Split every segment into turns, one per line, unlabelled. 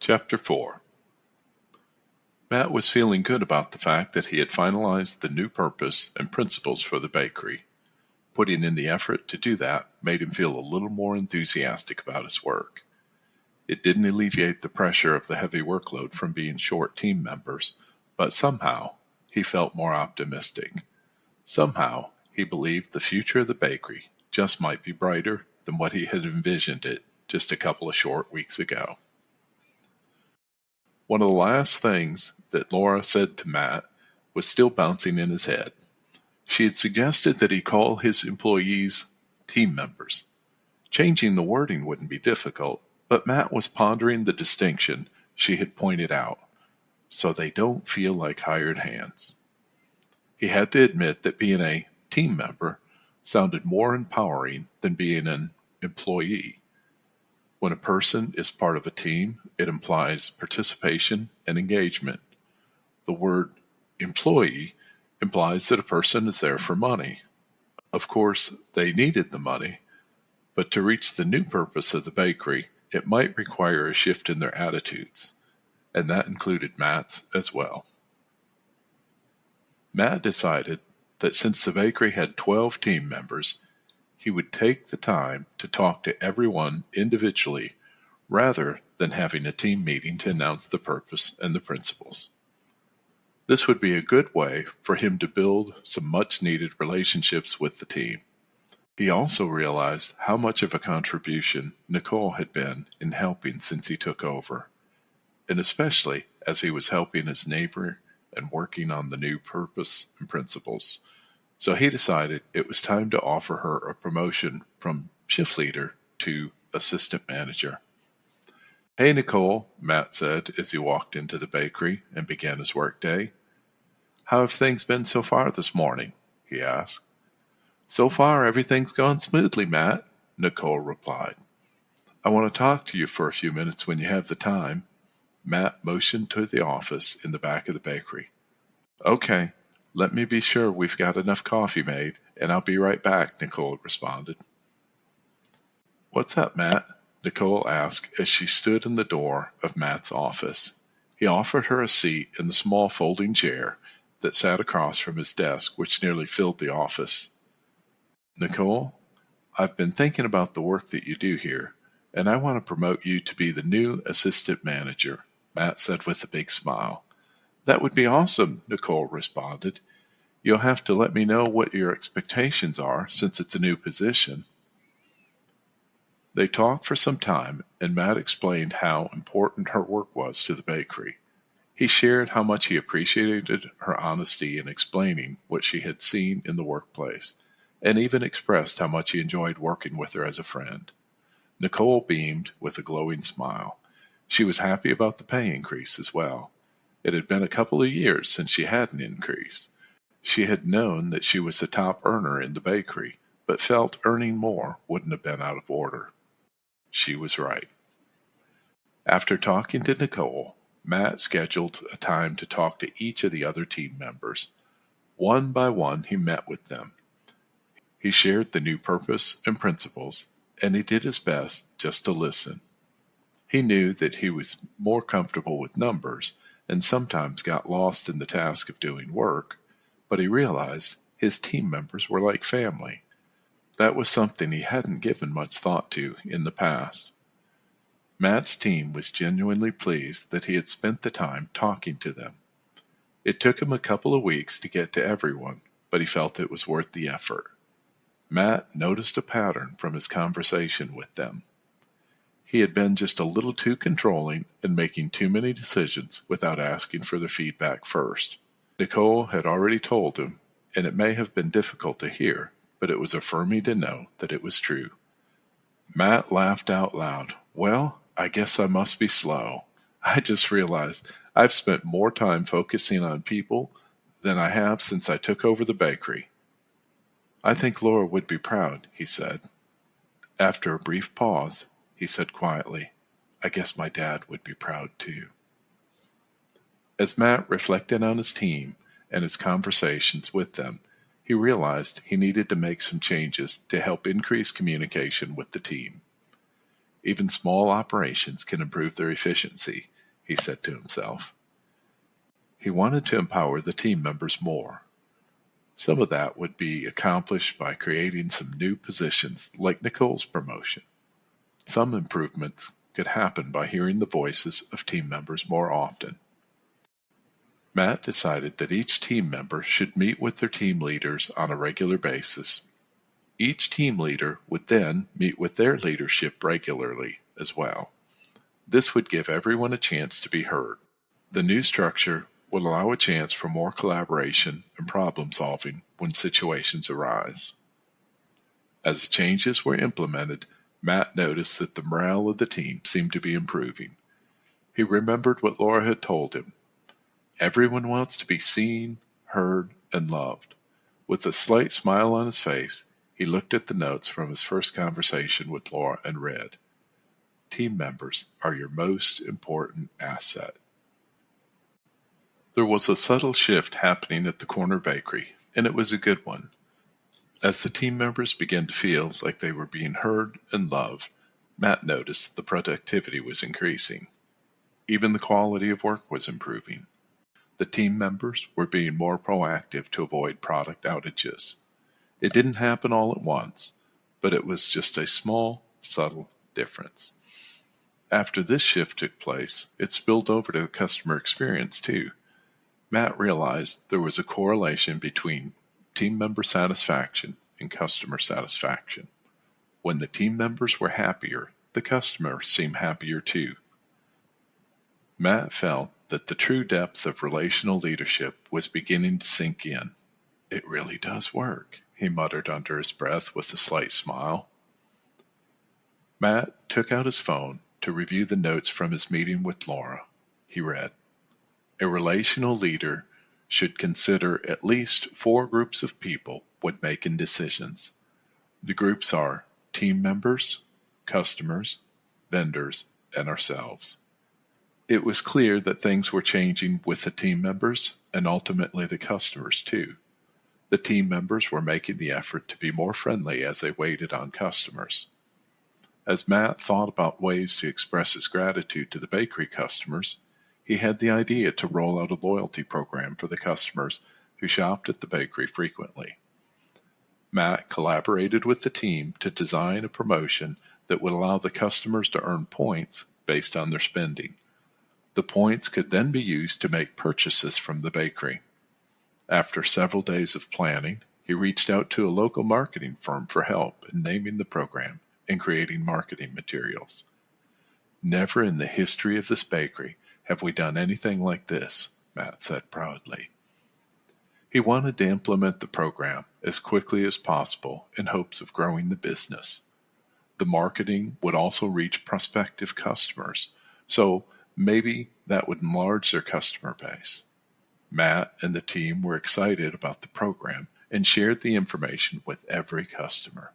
Chapter 4. Matt was feeling good about the fact that he had finalized the new purpose and principles for the bakery. Putting in the effort to do that made him feel a little more enthusiastic about his work. It didn't alleviate the pressure of the heavy workload from being short team members, but somehow he felt more optimistic. Somehow he believed the future of the bakery just might be brighter than what he had envisioned it just a couple of short weeks ago. One of the last things that Laura said to Matt was still bouncing in his head. She had suggested that he call his employees team members. Changing the wording wouldn't be difficult, but Matt was pondering the distinction she had pointed out, so they don't feel like hired hands. He had to admit that being a team member sounded more empowering than being an employee. When a person is part of a team, it implies participation and engagement. The word employee implies that a person is there for money. Of course, they needed the money, but to reach the new purpose of the bakery, it might require a shift in their attitudes, and that included Matt's as well. Matt decided that since the bakery had 12 team members, he would take the time to talk to everyone individually rather than having a team meeting to announce the purpose and the principles. This would be a good way for him to build some much-needed relationships with the team. He also realized how much of a contribution Nicole had been in helping since he took over, and especially as he was helping his neighbor and working on the new purpose and principles. So he decided it was time to offer her a promotion from shift leader to assistant manager. "Hey, Nicole," Matt said as he walked into the bakery and began his workday. "How have things been so far this morning?" he asked. "So far, everything's gone smoothly, Matt," Nicole replied. "I want to talk to you for a few minutes when you have the time." Matt motioned to the office in the back of the bakery. "Okay. Let me be sure we've got enough coffee made, and I'll be right back," Nicole responded. "What's up, Matt?" Nicole asked as she stood in the door of Matt's office. He offered her a seat in the small folding chair that sat across from his desk, which nearly filled the office. "Nicole, I've been thinking about the work that you do here, and I want to promote you to be the new assistant manager," Matt said with a big smile. "That would be awesome," Nicole responded. "You'll have to let me know what your expectations are since it's a new position." They talked for some time, and Matt explained how important her work was to the bakery. He shared how much he appreciated her honesty in explaining what she had seen in the workplace, and even expressed how much he enjoyed working with her as a friend. Nicole beamed with a glowing smile. She was happy about the pay increase as well. It had been a couple of years since she had an increase. She had known that she was the top earner in the bakery, but felt earning more wouldn't have been out of order. She was right. After talking to Nicole, Matt scheduled a time to talk to each of the other team members. One by one, he met with them. He shared the new purpose and principles, and he did his best just to listen. He knew that he was more comfortable with numbers and sometimes got lost in the task of doing work, but he realized his team members were like family. That was something he hadn't given much thought to in the past. Matt's team was genuinely pleased that he had spent the time talking to them. It took him a couple of weeks to get to everyone, but he felt it was worth the effort. Matt noticed a pattern from his conversation with them. He had been just a little too controlling and making too many decisions without asking for their feedback first. Nicole had already told him, and it may have been difficult to hear, but it was affirming to know that it was true. Matt laughed out loud. "Well, I guess I must be slow. I just realized I've spent more time focusing on people than I have since I took over the bakery." "I think Laura would be proud," he said. After a brief pause, he said quietly, "I guess my dad would be proud too." As Matt reflected on his team and his conversations with them, he realized he needed to make some changes to help increase communication with the team. Even small operations can improve their efficiency, he said to himself. He wanted to empower the team members more. Some of that would be accomplished by creating some new positions like Nicole's promotion. Some improvements could happen by hearing the voices of team members more often. Matt decided that each team member should meet with their team leaders on a regular basis. Each team leader would then meet with their leadership regularly as well. This would give everyone a chance to be heard. The new structure would allow a chance for more collaboration and problem solving when situations arise. As the changes were implemented, Matt noticed that the morale of the team seemed to be improving. He remembered what Laura had told him. Everyone wants to be seen, heard, and loved. With a slight smile on his face, he looked at the notes from his first conversation with Laura and read, "Team members are your most important asset." There was a subtle shift happening at the corner bakery, and it was a good one. As the team members began to feel like they were being heard and loved, Matt noticed the productivity was increasing. Even the quality of work was improving. The team members were being more proactive to avoid product outages. It didn't happen all at once, but it was just a small, subtle difference. After this shift took place, it spilled over to the customer experience too. Matt realized there was a correlation between team member satisfaction and customer satisfaction. When the team members were happier, the customers seemed happier too. Matt felt that the true depth of relational leadership was beginning to sink in. "It really does work," he muttered under his breath with a slight smile. Matt took out his phone to review the notes from his meeting with Laura. He read, "A relational leader should consider at least 4 groups of people when making decisions. The groups are team members, customers, vendors, and ourselves." It was clear that things were changing with the team members and ultimately the customers too. The team members were making the effort to be more friendly as they waited on customers. As Matt thought about ways to express his gratitude to the bakery customers, he had the idea to roll out a loyalty program for the customers who shopped at the bakery frequently. Matt collaborated with the team to design a promotion that would allow the customers to earn points based on their spending. The points could then be used to make purchases from the bakery. After several days of planning, he reached out to a local marketing firm for help in naming the program and creating marketing materials. "Never in the history of this bakery have we done anything like this," Matt said proudly. He wanted to implement the program as quickly as possible in hopes of growing the business. The marketing would also reach prospective customers, so maybe that would enlarge their customer base. Matt and the team were excited about the program and shared the information with every customer.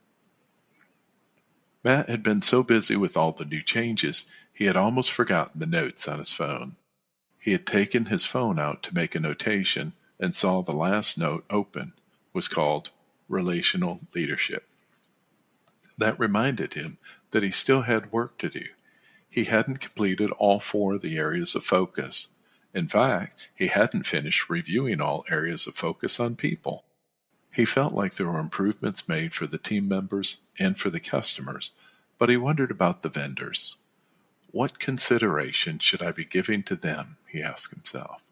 Matt had been so busy with all the new changes, he had almost forgotten the notes on his phone. He had taken his phone out to make a notation and saw the last note open was called Relational Leadership. That reminded him that he still had work to do. He hadn't completed all 4 of the areas of focus. In fact, he hadn't finished reviewing all areas of focus on people. He felt like there were improvements made for the team members and for the customers, but he wondered about the vendors. What consideration should I be giving to them, he asked himself.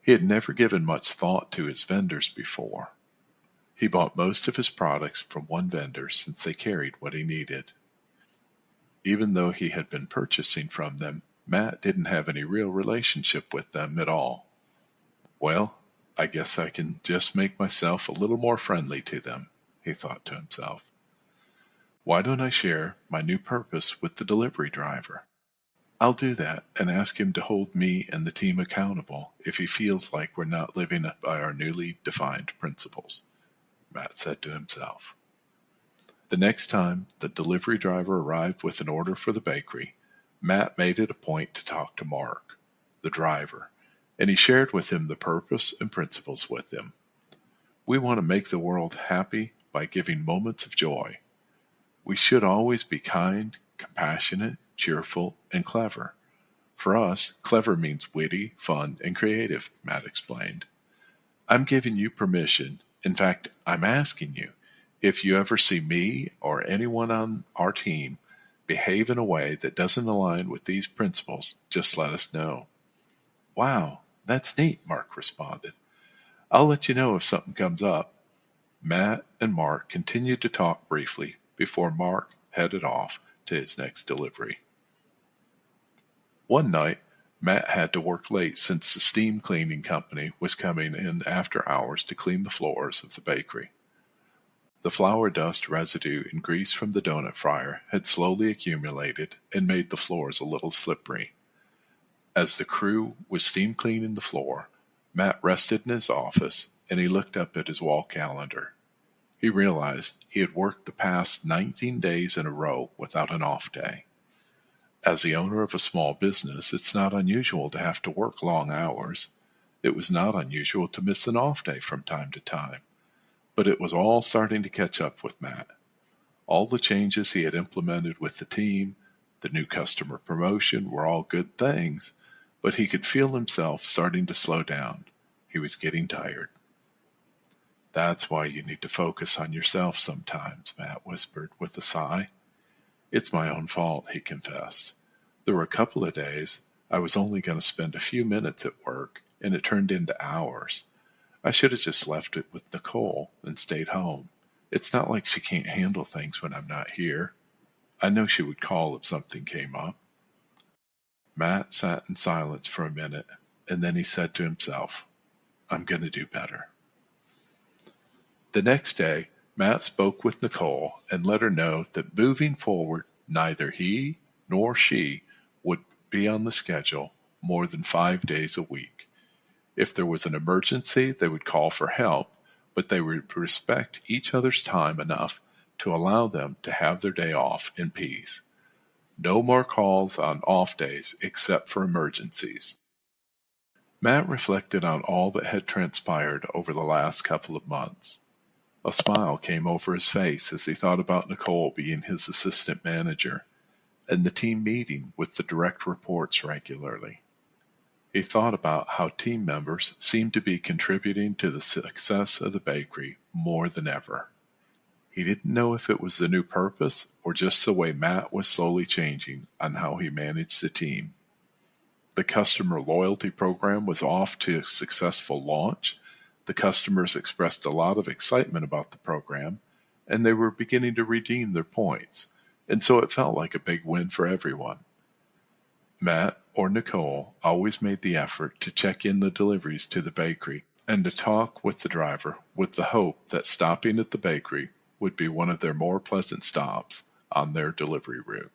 He had never given much thought to his vendors before. He bought most of his products from one vendor since they carried what he needed. Even though he had been purchasing from them, Matt didn't have any real relationship with them at all. "Well, I guess I can just make myself a little more friendly to them," he thought to himself. "Why don't I share my new purpose with the delivery driver? I'll do that and ask him to hold me and the team accountable if he feels like we're not living up by our newly defined principles," Matt said to himself. The next time the delivery driver arrived with an order for the bakery, Matt made it a point to talk to Mark, the driver, and he shared with him the purpose and principles with him. "We want to make the world happy by giving moments of joy. We should always be kind, compassionate, cheerful, and clever. For us, clever means witty, fun, and creative, Matt explained. I'm giving you permission. In fact, I'm asking you, if you ever see me or anyone on our team behave in a way that doesn't align with these principles, just let us know. Wow, that's neat, Mark responded. I'll let you know if something comes up. Matt and Mark continued to talk briefly before Mark headed off to his next delivery. One night, Matt had to work late since the steam cleaning company was coming in after hours to clean the floors of the bakery. The flour dust residue and grease from the donut fryer had slowly accumulated and made the floors a little slippery. As the crew was steam cleaning the floor, Matt rested in his office and he looked up at his wall calendar. He realized he had worked the past 19 days in a row without an off day. As the owner of a small business, it's not unusual to have to work long hours. It was not unusual to miss an off day from time to time. But it was all starting to catch up with Matt. All the changes he had implemented with the team, the new customer promotion were all good things, but he could feel himself starting to slow down. He was getting tired. That's why you need to focus on yourself sometimes, Matt whispered with a sigh. It's my own fault, he confessed. There were a couple of days I was only going to spend a few minutes at work, and it turned into hours. I should have just left it with Nicole and stayed home. It's not like she can't handle things when I'm not here. I know she would call if something came up. Matt sat in silence for a minute, and then he said to himself, I'm going to do better. The next day, Matt spoke with Nicole and let her know that moving forward, neither he nor she would be on the schedule more than 5 days a week. If there was an emergency, they would call for help, but they would respect each other's time enough to allow them to have their day off in peace. No more calls on off days except for emergencies. Matt reflected on all that had transpired over the last couple of months. A smile came over his face as he thought about Nicole being his assistant manager and the team meeting with the direct reports regularly. He thought about how team members seemed to be contributing to the success of the bakery more than ever. He didn't know if it was the new purpose or just the way Matt was slowly changing on how he managed the team. The customer loyalty program was off to a successful launch. The customers expressed a lot of excitement about the program, and they were beginning to redeem their points, and so it felt like a big win for everyone. Matt or Nicole always made the effort to check in the deliveries to the bakery and to talk with the driver with the hope that stopping at the bakery would be one of their more pleasant stops on their delivery route.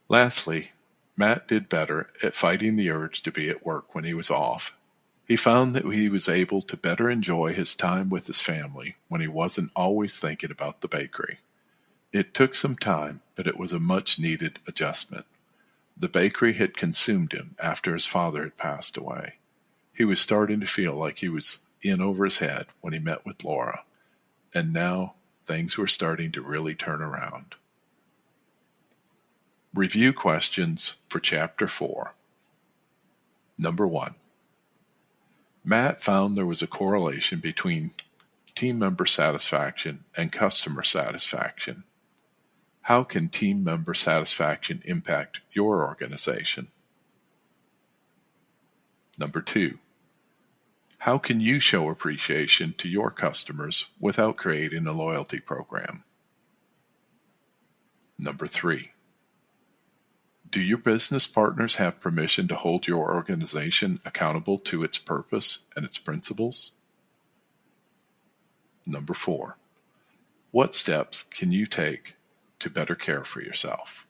Lastly, Matt did better at fighting the urge to be at work when he was off. He found that he was able to better enjoy his time with his family when he wasn't always thinking about the bakery. It took some time, but it was a much-needed adjustment. The bakery had consumed him after his father had passed away. He was starting to feel like he was in over his head when he met with Laura, and now things were starting to really turn around. Review questions for Chapter 4. Number 1. Matt found there was a correlation between team member satisfaction and customer satisfaction. How can team member satisfaction impact your organization? Number 2. How can you show appreciation to your customers without creating a loyalty program? Number 3. Do your business partners have permission to hold your organization accountable to its purpose and its principles? Number 4. What steps can you take to better care for yourself?